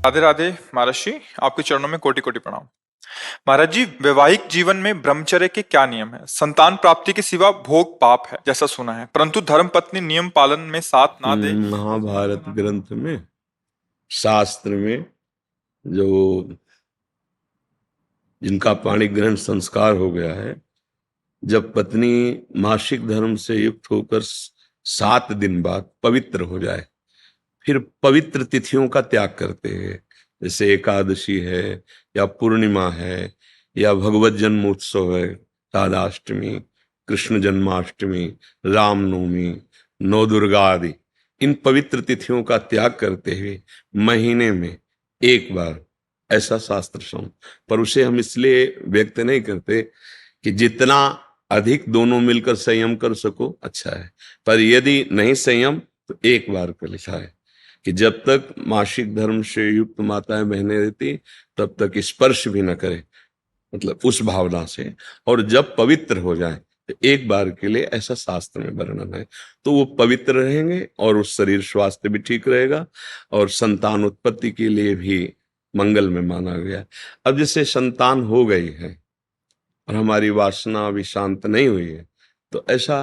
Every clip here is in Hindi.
राधे राधे महाराज जी, आपके चरणों में कोटि कोटि प्रणाम। महाराज जी, वैवाहिक जीवन में ब्रह्मचर्य के क्या नियम है? संतान प्राप्ति के सिवा भोग पाप है जैसा सुना है, परंतु धर्म पत्नी नियम पालन में साथ ना दे तो महाभारत ग्रंथ में, शास्त्र में, जो जिनका पाणी ग्रहण संस्कार हो गया है, जब पत्नी मासिक धर्म से युक्त होकर 7 दिन बाद पवित्र हो जाए, फिर पवित्र तिथियों का त्याग करते हैं। जैसे एकादशी है, या पूर्णिमा है, या भगवत जन्मोत्सव है, राधाष्टमी, कृष्ण जन्माष्टमी, रामनवमी, नौ दुर्गा आदि, इन पवित्र तिथियों का त्याग करते हुए महीने में एक बार, ऐसा शास्त्र संग। पर उसे हम इसलिए व्यक्त नहीं करते कि जितना अधिक दोनों मिलकर संयम कर सको अच्छा है, पर यदि नहीं संयम तो एक बार का लिखा है कि जब तक मासिक धर्म से युक्त माताएं बहनें रहती तब तक स्पर्श भी न करे, मतलब उस भावना से, और जब पवित्र हो जाए तो एक बार के लिए, ऐसा शास्त्र में वर्णन है। तो वो पवित्र रहेंगे और उस शरीर स्वास्थ्य भी ठीक रहेगा और संतान उत्पत्ति के लिए भी मंगल में माना गया। अब जैसे संतान हो गई है और हमारी वासना अभी शांत नहीं हुई है, तो ऐसा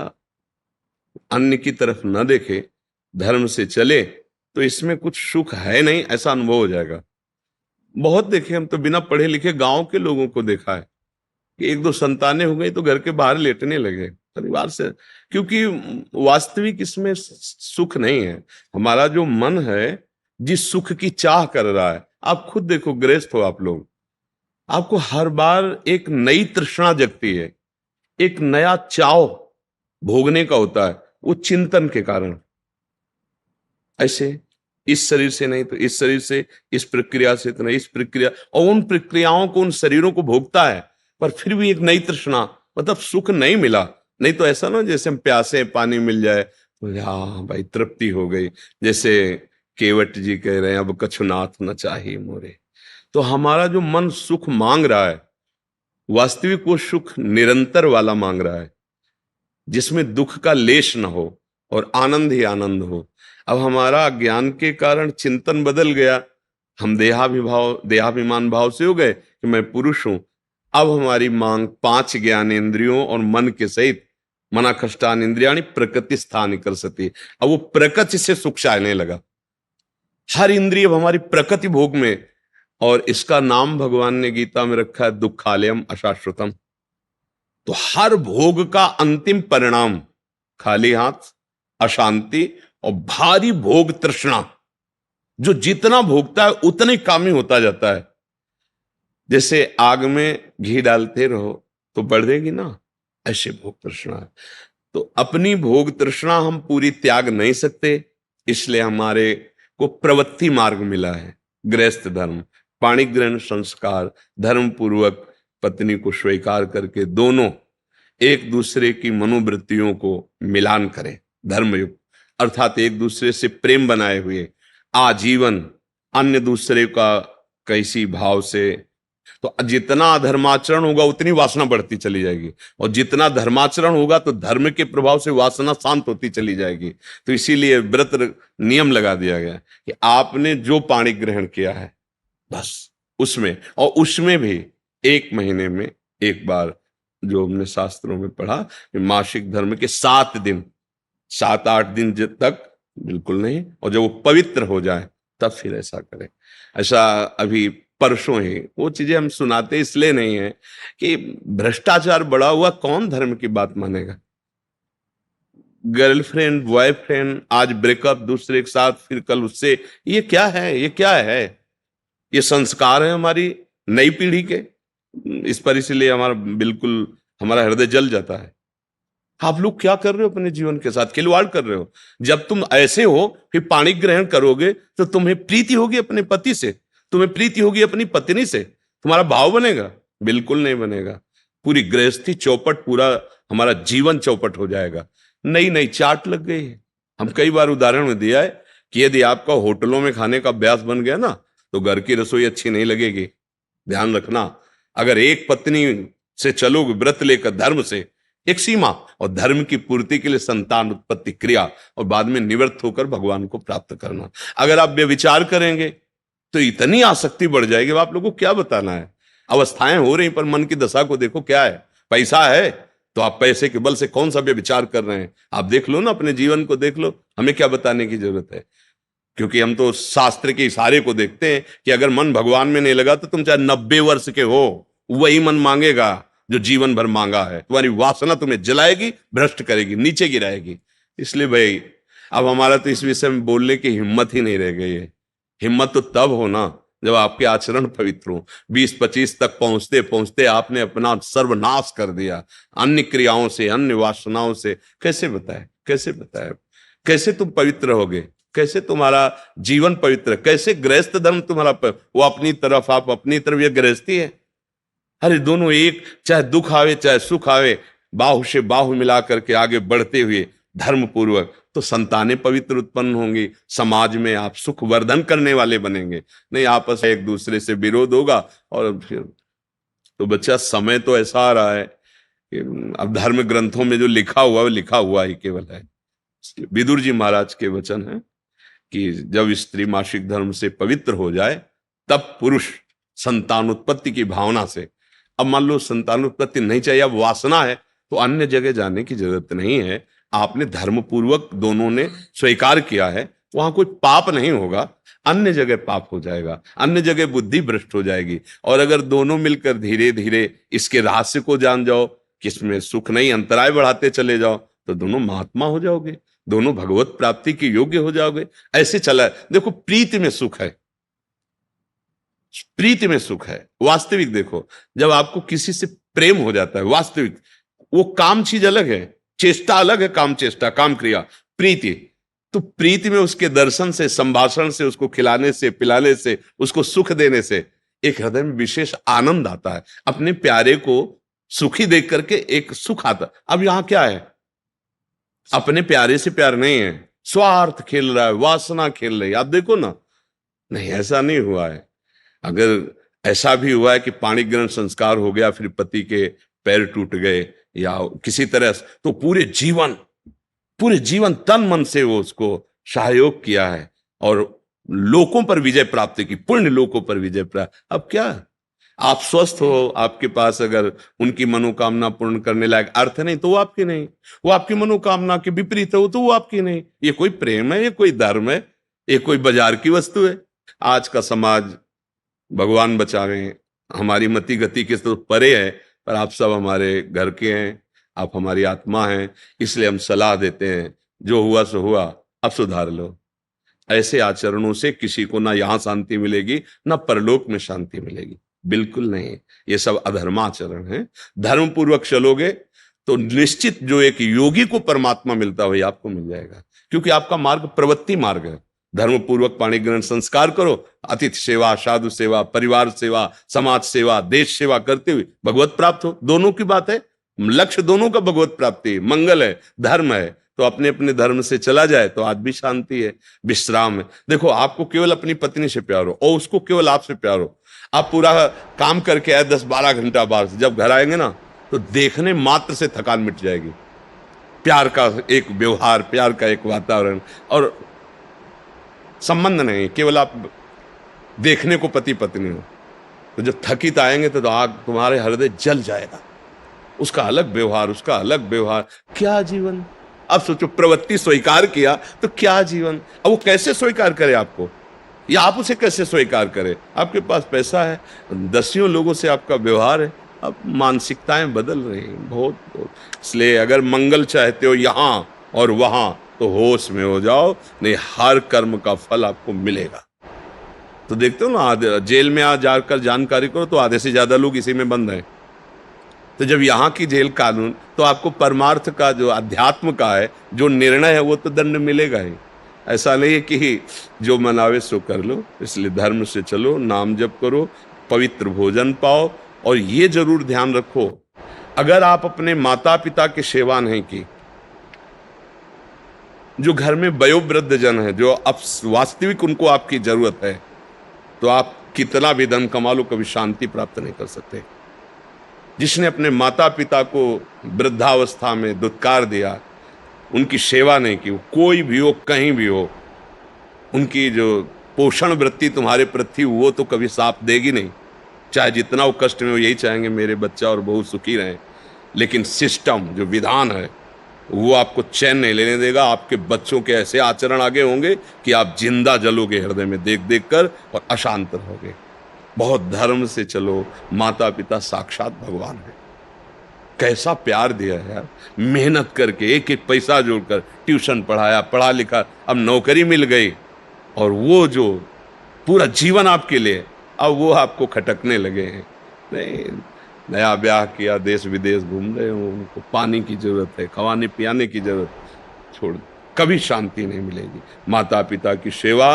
अन्य की तरफ न देखे, धर्म से चले, तो इसमें कुछ सुख है नहीं ऐसा अनुभव हो जाएगा। बहुत देखे, हम तो बिना पढ़े लिखे गांव के लोगों को देखा है कि एक दो संतानें हो गई तो घर के बाहर लेटने लगे परिवार से, क्योंकि वास्तविक इसमें सुख नहीं है। हमारा जो मन है जिस सुख की चाह कर रहा है, आप खुद देखो, गृहस्थ हो आप लोग, आपको हर बार एक नई तृष्णा जगती है, एक नया चाव भोगने का होता है, वो चिंतन के कारण। ऐसे इस शरीर से नहीं तो इस शरीर से, इस प्रक्रिया से तो नहीं इस प्रक्रिया, और उन प्रक्रियाओं को, उन शरीरों को भोगता है, पर फिर भी एक नई तृष्णा, मतलब सुख नहीं मिला। नहीं तो ऐसा ना जैसे हम प्यासे पानी मिल जाए तो हाँ भाई तृप्ति हो गई, जैसे केवट जी कह रहे हैं अब कछुनाथ न चाहिए मोरे। तो हमारा जो मन सुख मांग रहा है, वास्तविक वो सुख निरंतर वाला मांग रहा है, जिसमें दुख का लेश न हो और आनंद ही आनंद हो। अब हमारा ज्ञान के कारण चिंतन बदल गया, हम देहाभिमान भाव से हो गए कि मैं पुरुष हूं। अब हमारी मांग 5 ज्ञानेंद्रियों और मन के सहित, मना खष्टान इंद्रियाणी प्रकृति स्थान कर सकती। अब वो प्रकृति से सुख चाहने लगा, हर इंद्रिय हमारी प्रकृति भोग में, और इसका नाम भगवान ने गीता में रखा है दुखालयम अशाश्वतम। तो हर भोग का अंतिम परिणाम खाली हाथ, अशांति और भारी भोग तृष्णा। जो जितना भोगता है उतना ही कामी होता जाता है। जैसे आग में घी डालते रहो तो बढ़ेगी ना, ऐसे भोग तृष्णा है। तो अपनी भोग तृष्णा हम पूरी त्याग नहीं सकते, इसलिए हमारे को प्रवृत्ति मार्ग मिला है, गृहस्थ धर्म, पाणिग्रहण संस्कार, धर्म पूर्वक पत्नी को स्वीकार करके दोनों एक दूसरे की मनोवृत्तियों को मिलान करें, धर्मयुक्त, अर्थात एक दूसरे से प्रेम बनाए हुए आजीवन, अन्य दूसरे का कैसी भाव से। तो जितना अधर्माचरण होगा उतनी वासना बढ़ती चली जाएगी, और जितना धर्माचरण होगा तो धर्म के प्रभाव से वासना शांत होती चली जाएगी। तो इसीलिए व्रत नियम लगा दिया गया कि आपने जो पाणी ग्रहण किया है बस उसमें, और उसमें भी 1 महीने में एक बार, जो हमने शास्त्रों में पढ़ा कि मासिक धर्म के 7 दिन, 7-8 दिन तक बिल्कुल नहीं, और जब वो पवित्र हो जाए तब फिर ऐसा करें। ऐसा अभी परसों ही वो चीजें हम सुनाते इसलिए नहीं है कि भ्रष्टाचार बढ़ा हुआ, कौन धर्म की बात मानेगा। गर्लफ्रेंड बॉयफ्रेंड, आज ब्रेकअप, दूसरे के साथ, फिर कल उससे, ये क्या है, ये क्या है? ये संस्कार है हमारी नई पीढ़ी के। इस पर इसलिए हमारा बिल्कुल, हमारा हृदय जल जाता है। आप लोग क्या कर रहे हो अपने जीवन के साथ? खिलवाड़ कर रहे हो। जब तुम ऐसे हो फिर पाणी ग्रहण करोगे तो तुम्हें प्रीति होगी अपने पति से, तुम्हें प्रीति होगी अपनी पत्नी से, तुम्हारा भाव बनेगा? बिल्कुल नहीं बनेगा। पूरी गृहस्थी चौपट, पूरा हमारा जीवन चौपट हो जाएगा। नई नई चाट लग गई है। हम कई बार उदाहरण में दिया है कि यदि आपका होटलों में खाने का अभ्यास बन गया ना, तो घर की रसोई अच्छी नहीं लगेगी। ध्यान रखना, अगर एक पत्नी से चलोगे व्रत लेकर धर्म से, एक सीमा, और धर्म की पूर्ति के लिए संतान उत्पत्ति क्रिया, और बाद में निवृत्त होकर भगवान को प्राप्त करना। अगर आप व्यभिचार करेंगे तो इतनी आसक्ति बढ़ जाएगी, अब आप लोगों को क्या बताना है। अवस्थाएं हो रही, पर मन की दशा को देखो क्या है। पैसा है तो आप पैसे के बल से कौन सा व्यभिचार कर रहे हैं, आप देख लो ना, अपने जीवन को देख लो, हमें क्या बताने की जरूरत है। क्योंकि हम तो शास्त्र के इशारे को देखते हैं कि अगर मन भगवान में नहीं लगा तो तुम चाहे 90 वर्ष के हो, वही मन मांगेगा जो जीवन भर मांगा है। तुम्हारी वासना तुम्हें जलाएगी, भ्रष्ट करेगी, नीचे गिराएगी। इसलिए भाई अब हमारा तो इस विषय में बोलने की हिम्मत ही नहीं रह गई है। हिम्मत तो तब हो ना जब आपके आचरण पवित्र हो। 20-25 तक पहुंचते पहुंचते आपने अपना सर्वनाश कर दिया अन्य क्रियाओं से, अन्य वासनाओं से। कैसे बताए, कैसे बताए, कैसे तुम पवित्र होगे, कैसे तुम्हारा जीवन पवित्र, कैसे गृहस्थ धर्म तुम्हारा वो अपनी तरफ, आप अपनी तरफ, ये गृहस्थी है। अरे दोनों एक, चाहे दुख आवे चाहे सुख आवे, बाहु से बाहु मिला करके आगे बढ़ते हुए धर्म पूर्वक, तो संतानें पवित्र उत्पन्न होंगी, समाज में आप सुख वर्धन करने वाले बनेंगे। नहीं आपस में एक दूसरे से विरोध होगा और फिर तो बच्चा समय तो ऐसा आ रहा है कि अब धर्म ग्रंथों में जो लिखा हुआ वो लिखा हुआ ही केवल है। विदुर जी महाराज के वचन है कि जब स्त्री मासिक धर्म से पवित्र हो जाए तब पुरुष संतान उत्पत्ति की भावना से, अब मान लो संतान उत्पत्ति नहीं चाहिए, अब वासना है, तो अन्य जगह जाने की जरूरत नहीं है। आपने धर्म पूर्वक दोनों ने स्वीकार किया है, वहां कोई पाप नहीं होगा। अन्य जगह पाप हो जाएगा, अन्य जगह बुद्धि भ्रष्ट हो जाएगी। और अगर दोनों मिलकर धीरे धीरे इसके रहस्य को जान जाओ, किसमें सुख नहीं, अंतराय बढ़ाते चले जाओ, तो दोनों महात्मा हो जाओगे, दोनों भगवत प्राप्ति के योग्य हो जाओगे। ऐसे चला है। देखो प्रीति में सुख है, प्रीति में सुख है। वास्तविक देखो, जब आपको किसी से प्रेम हो जाता है वास्तविक, वो काम चीज अलग है, चेष्टा अलग है, काम चेष्टा, काम क्रिया, प्रीति। तो प्रीति में उसके दर्शन से, संभाषण से, उसको खिलाने से, पिलाने से, उसको सुख देने से एक हृदय में विशेष आनंद आता है। अपने प्यारे को सुखी देख करके एक सुख आता। अब यहां क्या है, अपने प्यारे से प्यार नहीं है, स्वार्थ खेल रहा है, वासना खेल रही है। आप देखो ना, नहीं ऐसा नहीं हुआ है। अगर ऐसा भी हुआ है कि पाणी ग्रहण संस्कार हो गया, फिर पति के पैर टूट गए या किसी तरह, तो पूरे जीवन तन मन से वो उसको सहयोग किया है और लोकों पर विजय प्राप्त की, पुण्य लोकों पर विजय प्राप्त। अब क्या, आप स्वस्थ हो, आपके पास अगर उनकी मनोकामना पूर्ण करने लायक अर्थ नहीं तो वो आपकी नहीं, वो आपकी मनोकामना के विपरीत हो तो वो आपकी नहीं। ये कोई प्रेम है, ये कोई धर्म है, ये कोई बाजार की वस्तु है। आज का समाज, भगवान बचावे, हमारी मति गति के तो परे है, पर आप सब हमारे घर के हैं, आप हमारी आत्मा हैं, इसलिए हम सलाह देते हैं, जो हुआ सो हुआ, अब सुधार लो। ऐसे आचरणों से किसी को ना यहां शांति मिलेगी ना परलोक में शांति मिलेगी, बिल्कुल नहीं। ये सब अधर्माचरण है। धर्म पूर्वक चलोगे तो निश्चित जो एक योगी को परमात्मा मिलता है वही आपको मिल जाएगा, क्योंकि आपका मार्ग प्रवृत्ति मार्ग है। धर्म पूर्वक पाणी ग्रहण संस्कार करो, अतिथि सेवा, साधु सेवा, परिवार सेवा, समाज सेवा, देश सेवा करते हुए भगवत प्राप्त हो। दोनों की बात है, लक्ष्य दोनों का भगवत प्राप्ति, मंगल है, धर्म है। तो अपने अपने धर्म से चला जाए तो आज भी शांति है, विश्राम है। देखो आपको केवल अपनी पत्नी से प्यार हो और उसको केवल आपसे प्यार हो, आप पूरा काम करके आए 10-12 घंटा बाहर से, जब घर आएंगे ना तो देखने मात्र से थकान मिट जाएगी। प्यार का एक व्यवहार, प्यार का एक वातावरण और संबंध नहीं, केवल आप देखने को पति पत्नी हो। तो जब थकित आएंगे तो आग तुम्हारे हृदय जल जाएगा। उसका अलग व्यवहार, उसका अलग व्यवहार, क्या जीवन। अब सोचो, प्रवृत्ति स्वीकार किया तो क्या जीवन। अब वो कैसे स्वीकार करे आपको, या आप उसे कैसे स्वीकार करें। आपके पास पैसा है, दसियों लोगों से आपका व्यवहार है, अब मानसिकताएं बदल रही हैं बहुत बहुत। इसलिए अगर मंगल चाहते हो यहां और वहां तो होश में हो जाओ, नहीं हर कर्म का फल आपको मिलेगा। तो देखते हो ना, जेल में आ जाकर जानकारी करो तो आधे से ज्यादा लोग इसी में बंद हैं। तो जब यहाँ की जेल कानून, तो आपको परमार्थ का जो अध्यात्म का है जो निर्णय है वो तो दंड मिलेगा ही। ऐसा नहीं है कि जो मनावे सो कर लो। इसलिए धर्म से चलो, नाम जप करो, पवित्र भोजन पाओ। और ये जरूर ध्यान रखो, अगर आप अपने माता पिता की सेवा नहीं की, जो घर में वयोवृद्ध जन है, जो अब वास्तविक उनको आपकी जरूरत है, तो आप कितना भी धन कमा लो कभी शांति प्राप्त नहीं कर सकते। जिसने अपने माता पिता को वृद्धावस्था में दुत्कार दिया, उनकी सेवा नहीं की, कोई भी हो, कहीं भी हो, उनकी जो पोषण वृत्ति तुम्हारे प्रति वो तो कभी साथ देगी नहीं। चाहे जितना वो कष्ट में, वो यही चाहेंगे मेरे बच्चा और बहू सुखी रहें, लेकिन सिस्टम जो विधान है वो आपको चैन नहीं लेने देगा। आपके बच्चों के ऐसे आचरण आगे होंगे कि आप जिंदा जलोगे हृदय में देख देख कर और अशांत रहोगे। बहुत धर्म से चलो, माता पिता साक्षात भगवान है। कैसा प्यार दिया है यार, मेहनत करके एक एक पैसा जोड़कर ट्यूशन पढ़ाया, पढ़ा लिखा, अब नौकरी मिल गई, और वो जो पूरा जीवन आपके लिए, अब वो आपको खटकने लगे हैं। नहीं, नया ब्याह किया, देश विदेश घूम रहे हो, उनको पानी की जरूरत है, खवाने पियाने की जरूरत, छोड़, कभी शांति नहीं मिलेगी। माता पिता की सेवा,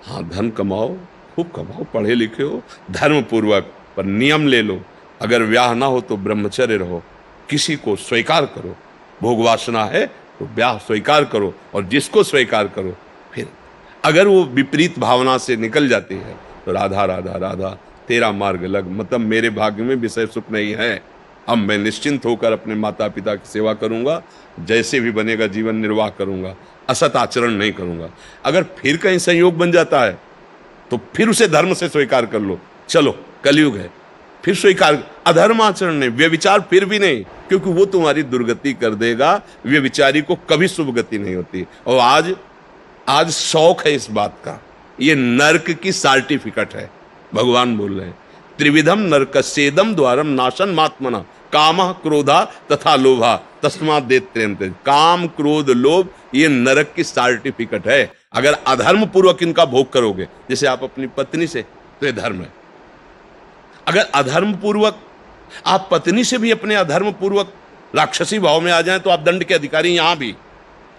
हाँ धन कमाओ, खूब कमाओ, पढ़े लिखे हो, धर्म पूर्वक, पर नियम ले लो। अगर ब्याह ना हो तो ब्रह्मचर्य रहो, किसी को स्वीकार करो। भोग वासना है तो ब्याह स्वीकार करो, और जिसको स्वीकार करो, फिर अगर वो विपरीत भावना से निकल जाती है तो राधा राधा राधा तेरा मार्ग लग, मतलब मेरे भाग्य में विषय सुख नहीं है, अब मैं निश्चिंत होकर अपने माता पिता की सेवा करूंगा, जैसे भी बनेगा जीवन निर्वाह करूंगा, असत आचरण नहीं करूंगा। अगर फिर कहीं संयोग बन जाता है तो फिर उसे धर्म से स्वीकार कर लो, चलो कलयुग है, फिर स्वीकार। अधर्म आचरण नहीं, व्यभिचार फिर भी नहीं, क्योंकि वो तुम्हारी दुर्गति कर देगा। व्यभिचारी को कभी शुभ गति नहीं होती। और आज शौक है इस बात का, ये नरक की सर्टिफिकेट है। भगवान बोल रहे हैं, त्रिविधम नरकस्येदम द्वारम नाशन मात्मना कामः क्रोधा तथा लोभा तस्मात् देत्रेंते। काम क्रोध लोभ ये नरक की सर्टिफिकेट है। अगर अधर्म पूर्वक इनका भोग करोगे, जैसे आप अपनी पत्नी से, तो ये धर्म है। अगर अधर्म पूर्वक आप पत्नी से भी अपने अधर्म पूर्वक राक्षसी भाव में आ जाएं तो आप दंड के अधिकारी, यहां भी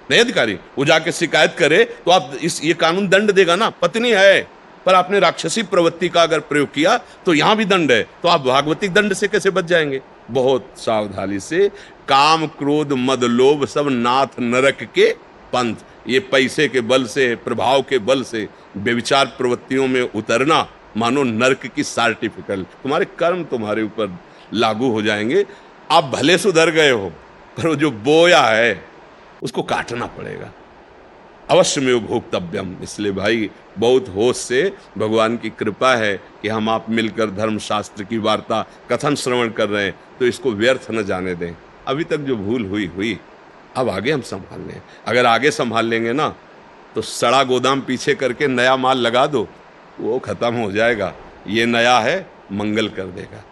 नहीं अधिकारी, वो जाके शिकायत करे तो आप ये कानून दंड देगा ना। पत्नी है पर आपने राक्षसी प्रवृत्ति का अगर प्रयोग किया तो यहां भी दंड है, तो आप भागवतिक दंड से कैसे बच जाएंगे। बहुत सावधानी से। काम क्रोध मद लोभ सब नाथ नरक के पंथ, ये पैसे के बल से, प्रभाव के बल से व्यभिचार प्रवृत्तियों में उतरना मानो नरक की सर्टिफिकेट। तुम्हारे कर्म तुम्हारे ऊपर लागू हो जाएंगे। आप भले सुधर गए हो, पर वो जो बोया है उसको काटना पड़ेगा। अवश्य में भोक्तव्यम। इसलिए भाई बहुत होश से, भगवान की कृपा है कि हम आप मिलकर धर्मशास्त्र की वार्ता कथन श्रवण कर रहे हैं, तो इसको व्यर्थ न जाने दें। अभी तक जो भूल हुई, अब आगे हम संभाल लें। अगर आगे संभाल लेंगे ना तो सड़ा गोदाम पीछे करके नया माल लगा दो, वो खत्म हो जाएगा। ये नया है, मंगल कर देगा।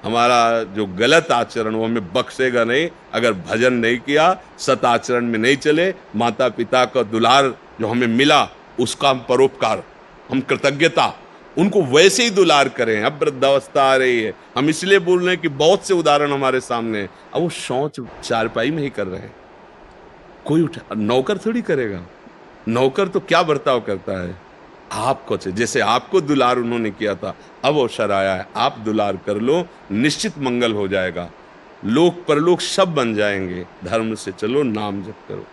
हमारा जो गलत आचरण वो हमें बख्शेगा नहीं। अगर भजन नहीं किया, सत आचरण में नहीं चले, माता पिता का दुलार जो हमें मिला उसका हम परोपकार, हम कृतज्ञता, उनको वैसे ही दुलार करें। अब वृद्धावस्था आ रही है, हम इसलिए बोल रहे हैं कि बहुत से उदाहरण हमारे सामने हैं। अब वो शौच चारपाई में ही कर रहे हैं, कोई नौकर थोड़ी करेगा। नौकर तो क्या बर्ताव करता है, आपको जैसे आपको दुलार उन्होंने किया था, अब अवसर आया है, आप दुलार कर लो, निश्चित मंगल हो जाएगा। लोक परलोक सब बन जाएंगे। धर्म से चलो, नाम जप करो।